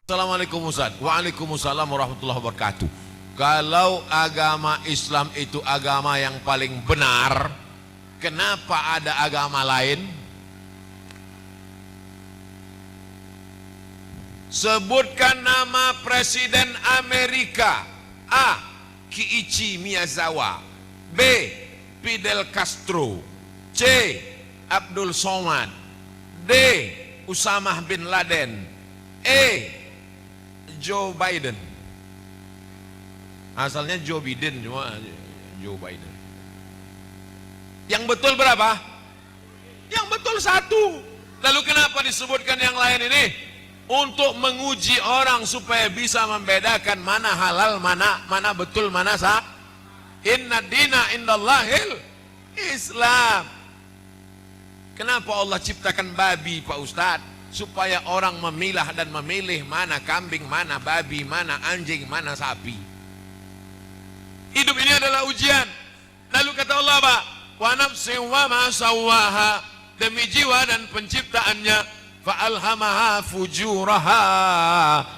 Assalamualaikum Ustaz. Waalaikumsalam warahmatullahi wabarakatuh. Kalau agama Islam itu agama yang paling benar, kenapa ada agama lain? Sebutkan nama Presiden Amerika. A. Kiichi Miyazawa. B. Fidel Castro. C. Abdul Somad. D. Usamah bin Laden. E. Joe Biden. Asalnya Joe Biden, cuma Joe Biden. Yang betul berapa? Yang betul satu. Lalu kenapa disebutkan yang lain ini? Untuk menguji orang supaya bisa membedakan mana halal, mana betul, mana sah. Inna dina indallahil Islam. Kenapa Allah ciptakan babi, Pak Ustadz? Supaya orang memilah dan memilih mana kambing, mana babi, mana anjing, mana sapi. Hidup ini adalah ujian. Lalu kata Allah, Pak, wa nafsin wa ma sawwaha, demi jiwa dan penciptaannya, fa alhamaha fujuraha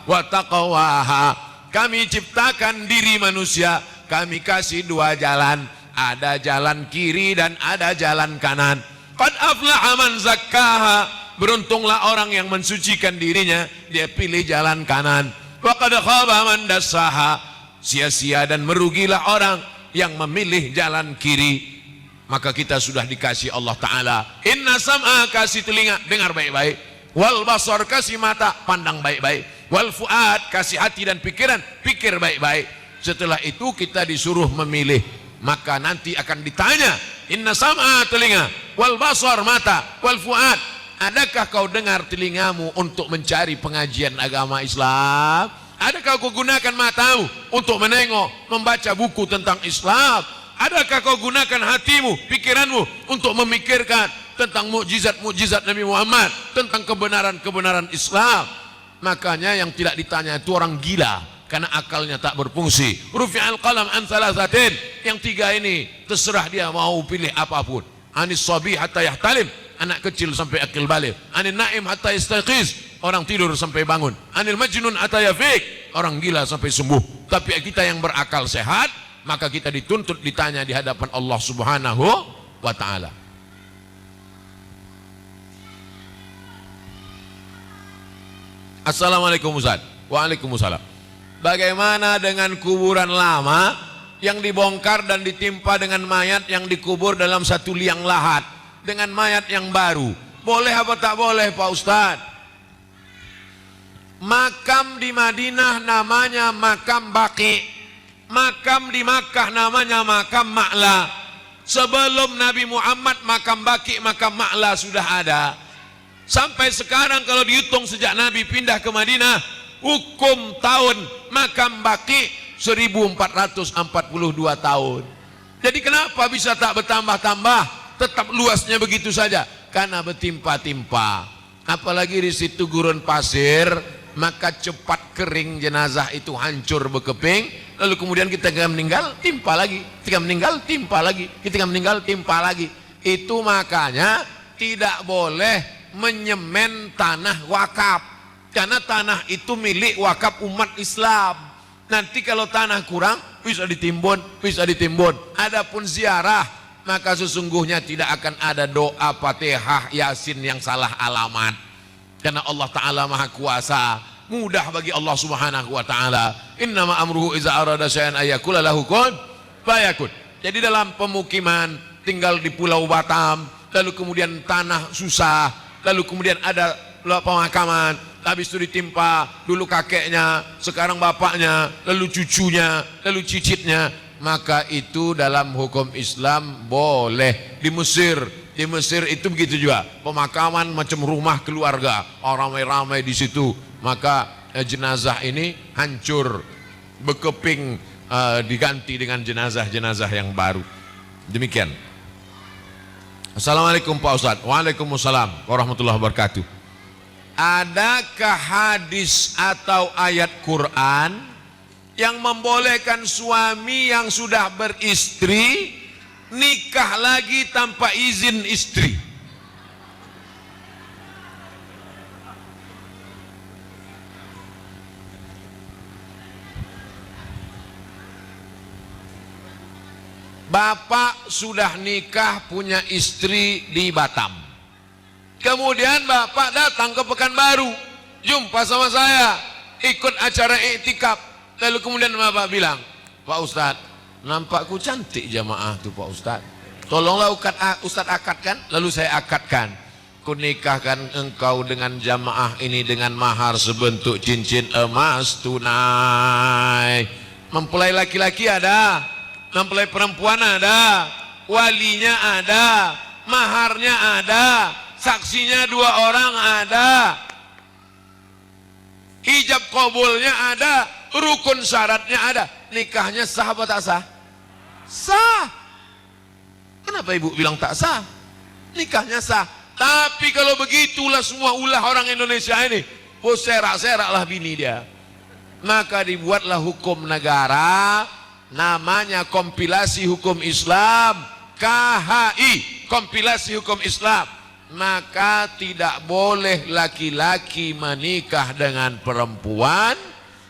wa taqwaha. Kami ciptakan diri manusia, kami kasih dua jalan, ada jalan kiri dan ada jalan kanan. Qad aflaha man zakkaha, beruntunglah orang yang mensucikan dirinya, dia pilih jalan kanan. Wa qad khaba man dassaha, sia-sia dan merugilah orang yang memilih jalan kiri. Maka kita sudah dikasih Allah Ta'ala, inna sam'a, kasih telinga, dengar baik-baik. Wal basar, kasih mata, pandang baik-baik. Wal fuad, kasih hati dan pikiran, pikir baik-baik. Setelah itu kita disuruh memilih. Maka nanti akan ditanya, inna sam'a, telinga, wal basar, mata, wal fuad, adakah kau dengar telingamu untuk mencari pengajian agama Islam? Adakah kau gunakan matamu untuk menengok, membaca buku tentang Islam? Adakah kau gunakan hatimu, pikiranmu untuk memikirkan tentang mukjizat-mukjizat Nabi Muhammad, tentang kebenaran-kebenaran Islam? Makanya yang tidak ditanya itu orang gila, karena akalnya tak berfungsi. Rufi'al qalam an thalathatin, yang tiga ini terserah dia mau pilih apapun. Anis sabi hatta yahtalim, anak kecil sampai akil balik. Anil naim hatta yastaqiz, orang tidur sampai bangun. Anil majnun hatta yafiq, orang gila sampai sembuh. Tapi kita yang berakal sehat, maka kita dituntut ditanya di hadapan Allah Subhanahu wa Ta'ala. Assalamualaikum Ustaz. Waalaikumsalam. Bagaimana dengan kuburan lama yang dibongkar dan ditimpa dengan mayat yang dikubur dalam satu liang lahat dengan mayat yang baru? Boleh apa tak boleh, Pak Ustadz? Makam di Madinah namanya makam Baqi, makam di Makkah namanya makam Ma'la. Sebelum Nabi Muhammad makam Baqi, makam Ma'la sudah ada. Sampai sekarang kalau dihitung sejak Nabi pindah ke Madinah, hukum tahun makam Baqi 1442 tahun. Jadi kenapa bisa tak bertambah-tambah? Tetap luasnya begitu saja, karena bertimpa-timpa. Apalagi di situ gurun pasir, maka cepat kering, jenazah itu hancur berkeping. Lalu kemudian kita meninggal, timpa lagi. Ketika meninggal, timpa lagi. Ketika meninggal, timpa lagi. Itu makanya tidak boleh menyemen tanah wakaf, karena tanah itu milik wakaf umat Islam. Nanti kalau tanah kurang, bisa ditimbun, bisa ditimbun. Adapun ziarah, maka sesungguhnya tidak akan ada doa Fatihah Yasin yang salah alamat, karena Allah Ta'ala Maha Kuasa. Mudah bagi Allah Subhanahu wa Ta'ala. Innama amruhu iza arada syai'an ayyakula lahu kun fayakun. Jadi dalam pemukiman, tinggal di Pulau Batam, lalu kemudian tanah susah, lalu kemudian ada pemakaman, habis itu ditimpa dulu kakeknya, sekarang bapaknya, lalu cucunya, lalu cicitnya, maka itu dalam hukum Islam boleh. Di Mesir itu begitu juga, pemakaman macam rumah keluarga, orang ramai-ramai di situ, maka jenazah ini hancur berkeping, diganti dengan jenazah-jenazah yang baru. Demikian. Assalamualaikum Pak Ustadz. Waalaikumsalam warahmatullahi wabarakatuh. Adakah hadis atau ayat Quran yang membolehkan suami yang sudah beristri nikah lagi tanpa izin istri? Bapak sudah nikah punya istri di Batam. Kemudian Bapak datang ke Pekanbaru, jumpa sama saya, ikut acara iktikaf. Lalu kemudian Bapak bilang, Pak Ustadz, nampakku cantik jamaah tuh Pak Ustadz. Tolonglah Ustadz akadkan. Lalu saya akadkan. Ku nikahkan engkau dengan jamaah ini dengan mahar sebentuk cincin emas tunai. Mempelai laki-laki ada, mempelai perempuan ada, walinya ada, maharnya ada, saksinya 2 orang ada, ijab kabulnya ada, rukun syaratnya ada. Nikahnya sah apa tak sah? Sah. Kenapa ibu bilang tak sah? Nikahnya sah. Tapi kalau begitulah semua ulah orang Indonesia ini, serak-seraklah bini dia. Maka dibuatlah hukum negara, namanya kompilasi hukum Islam, KHI, kompilasi hukum Islam. Maka tidak boleh laki-laki menikah dengan perempuan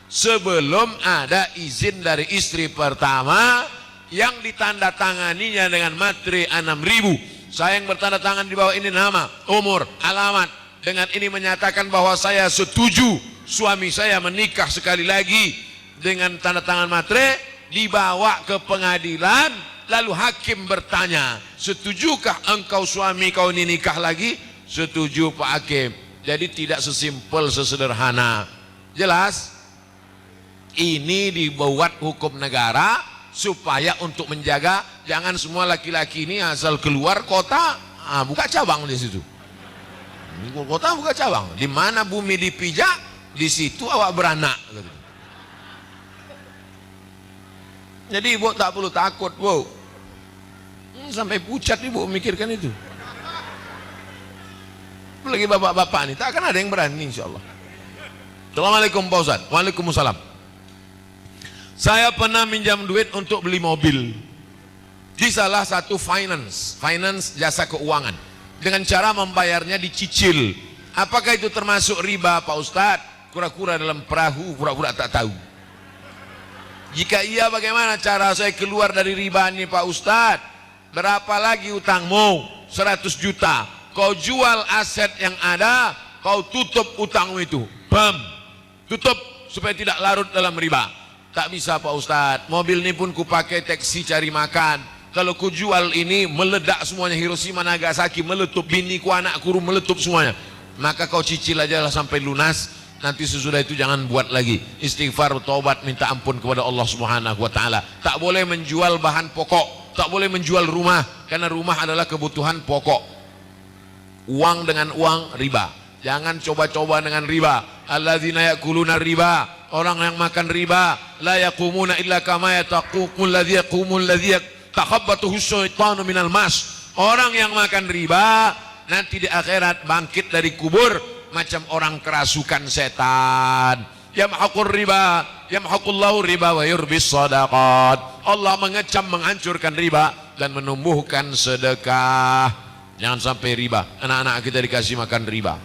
sebelum ada izin dari istri pertama yang ditandatanganinya dengan materi 6.000. Saya yang bertanda tangan di bawah ini nama, umur, alamat. Dengan ini menyatakan bahwa saya setuju suami saya menikah sekali lagi dengan tanda tangan materai, dibawa ke pengadilan, lalu hakim bertanya, setujukah engkau suami kau ini nikah lagi? Setuju Pak Hakim. Jadi tidak sesimpel sesederhana. Jelas? Ini dibuat hukum negara supaya untuk menjaga jangan semua laki-laki ini asal keluar kota buka cabang di situ. Kota buka cabang. Di mana bumi dipijak, di situ awak beranak. Jadi ibu tak perlu takut, bu. Sampai pucat ibu memikirkan itu. Apalagi bapak-bapak ini, tak akan ada yang berani insya Allah. Assalamualaikum Pak Ustaz. Waalaikumsalam. Saya pernah minjam duit untuk beli mobil di salah satu finance jasa keuangan, dengan cara membayarnya dicicil. Apakah itu termasuk riba Pak Ustadz? Kura-kura dalam perahu, pura-pura tak tahu. Jika iya, bagaimana cara saya keluar dari riba ini Pak Ustadz? Berapa lagi utangmu? 100 juta. Kau jual aset yang ada, kau tutup utangmu itu. Bam, tutup supaya tidak larut dalam riba. Tak bisa Pak Ustadz, mobil ini pun kupakai taksi cari makan. Kalau ku jual ini meledak semuanya, Hiroshima Nagasaki meletup, biniku anakku meletup semuanya. Maka kau cicil aja lah sampai lunas. Nanti sesudah itu jangan buat lagi. Istighfar, taubat, minta ampun kepada Allah Subhanahu wa taala. Tak boleh menjual bahan pokok, tak boleh menjual rumah, karena rumah adalah kebutuhan pokok. Uang dengan uang riba. Jangan coba-coba dengan riba. Alladzina yakuluna riba, orang yang makan riba, la yaqumuna illa kama yataqumul ladzi yaqumul ladzi takhabbatuhu syaitanu minal mas. Orang yang makan riba nanti di akhirat bangkit dari kubur macam orang kerasukan setan. Yamhaqur riba, yamhaqullahu riba wa yurbis sadaqat. Allah mengecam, menghancurkan riba dan menumbuhkan sedekah. Jangan sampai riba. Anak-anak kita dikasih makan riba.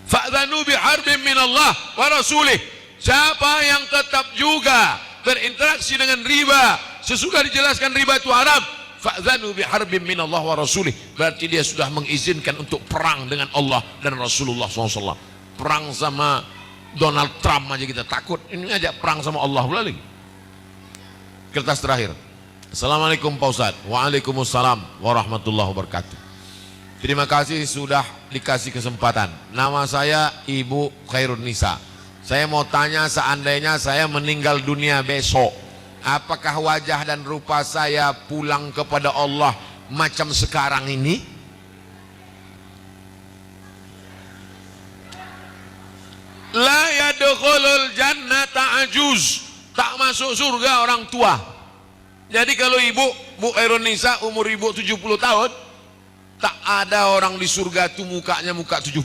Fa'dhanu biharbin minallah wa rasulih. Siapa yang tetap juga berinteraksi dengan riba sesudah dijelaskan riba itu haram, fa'dhanu biharbin minallah wa rasulih, berarti dia sudah mengizinkan untuk perang dengan Allah dan Rasulullah SAW. Perang sama Donald Trump aja kita takut, ini aja perang sama Allah pula lagi. Kertas terakhir. Assalamualaikum Pak Ustaz. Waalaikumsalam warahmatullahi wabarakatuh. Terima kasih sudah dikasih kesempatan. Nama saya Ibu Khairun Nisa. Saya mau tanya, seandainya saya meninggal dunia besok, apakah wajah dan rupa saya pulang kepada Allah macam sekarang ini? La yadkhulul jannata ajuz. Tak masuk surga orang tua. Jadi kalau Bu Khairun Nisa umur ibu 70 tahun, tak ada orang di surga itu mukanya muka 70.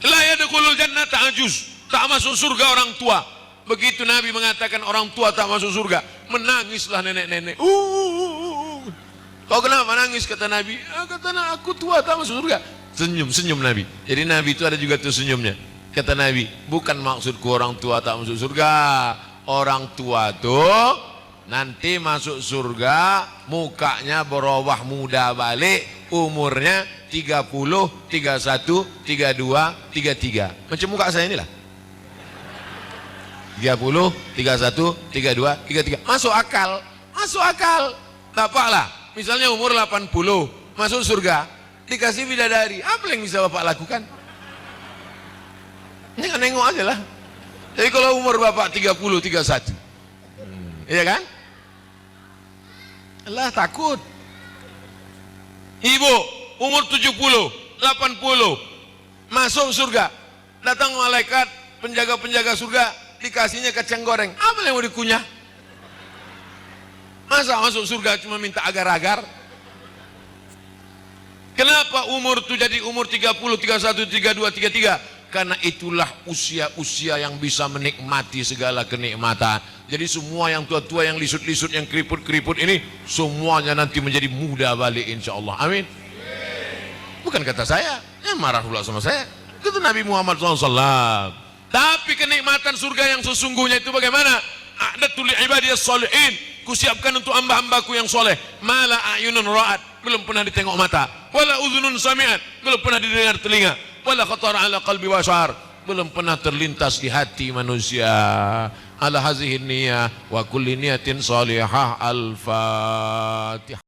La yadkhulul jannata ajuz. Tak masuk surga orang tua. Begitu Nabi mengatakan orang tua tak masuk surga, menangislah nenek-nenek. Kau kenapa nangis, kata Nabi? Kata aku tua tak masuk surga. Senyum Nabi. Jadi Nabi itu ada juga tuh senyumnya. Kata Nabi, bukan maksudku orang tua tak masuk surga. Orang tua tuh nanti masuk surga mukanya berubah muda balik, umurnya 30, 31, 32, 33. Macam muka saya inilah. 30, 31, 32, 33. Masuk akal. Masuk akal. Bapak lah, misalnya umur 80, masuk surga, dikasih bidadari. Apa yang bisa Bapak lakukan? Jangan nengok aja lah. Jadi kalau umur Bapak 30, 31, iya kan? Allah takut. Ibu umur 70, 80 masuk surga, datang malaikat penjaga-penjaga surga, dikasihnya kacang goreng. Apa yang mau dikunyah? Masa masuk surga cuma minta agar-agar? Kenapa umur itu jadi umur 30, 31, 32, 33? Karena itulah usia-usia yang bisa menikmati segala kenikmatan. Jadi semua yang tua-tua, yang lisut-lisut, yang keriput-keriput ini, semuanya nanti menjadi muda balik insya Allah. Amin. Bukan kata saya, yang marah pula sama saya. Kata Nabi Muhammad SAW. Tapi kenikmatan surga yang sesungguhnya itu bagaimana? A'datu li'ibadiyas sholihin. Kusiapkan untuk hamba-hambaku yang soleh. Mala a'yunun ra'at. Belum pernah ditengok mata. Wala udhunun sami'at. Belum pernah didengar telinga. Wala khatara ala qalbi bashar. Belum pernah terlintas di hati manusia. Ala hazihin niyah wa kulli niyatin salihah. Al-Fatihah.